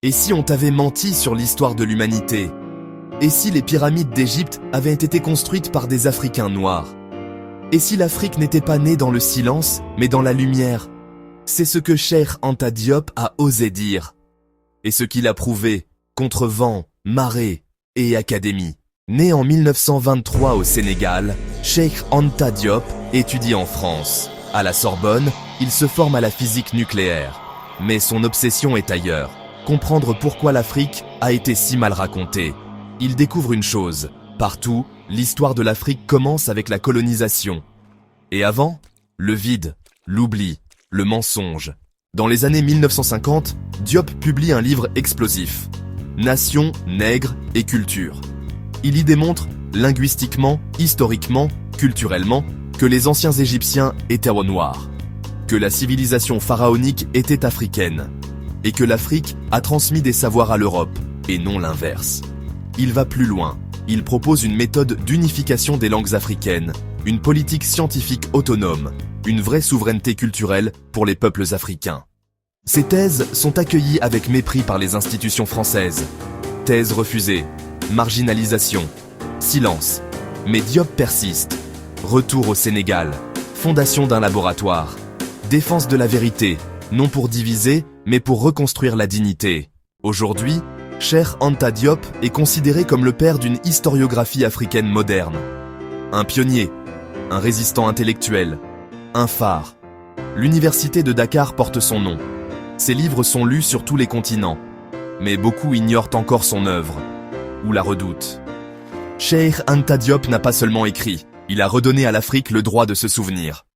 Et si on t'avait menti sur l'histoire de l'humanité? Et si les pyramides d'Égypte avaient été construites par des Africains noirs? Et si l'Afrique n'était pas née dans le silence, mais dans la lumière? C'est ce que Cheikh Anta Diop a osé dire. Et ce qu'il a prouvé, contre vent, marée et académie. Né en 1923 au Sénégal, Cheikh Anta Diop étudie en France. À la Sorbonne, il se forme à la physique nucléaire. Mais son obsession est ailleurs. Comprendre pourquoi l'Afrique a été si mal racontée. Il découvre une chose. Partout, l'histoire de l'Afrique commence avec la colonisation. Et avant, le vide, l'oubli, le mensonge. Dans les années 1950, Diop publie un livre explosif. Nation, nègre et culture. Il y démontre, linguistiquement, historiquement, culturellement, que les anciens Égyptiens étaient noirs, que la civilisation pharaonique était africaine, et que l'Afrique a transmis des savoirs à l'Europe, et non l'inverse. Il va plus loin. Il propose une méthode d'unification des langues africaines, une politique scientifique autonome, une vraie souveraineté culturelle pour les peuples africains. Ces thèses sont accueillies avec mépris par les institutions françaises. Thèses refusées, marginalisation, silence. Mais Diop persiste. Retour au Sénégal, fondation d'un laboratoire, défense de la vérité, non pour diviser, mais pour reconstruire la dignité. Aujourd'hui, Cheikh Anta Diop est considéré comme le père d'une historiographie africaine moderne. Un pionnier, un résistant intellectuel, un phare. L'université de Dakar porte son nom. Ses livres sont lus sur tous les continents. Mais beaucoup ignorent encore son œuvre, ou la redoutent. Cheikh Anta Diop n'a pas seulement écrit, il a redonné à l'Afrique le droit de se souvenir.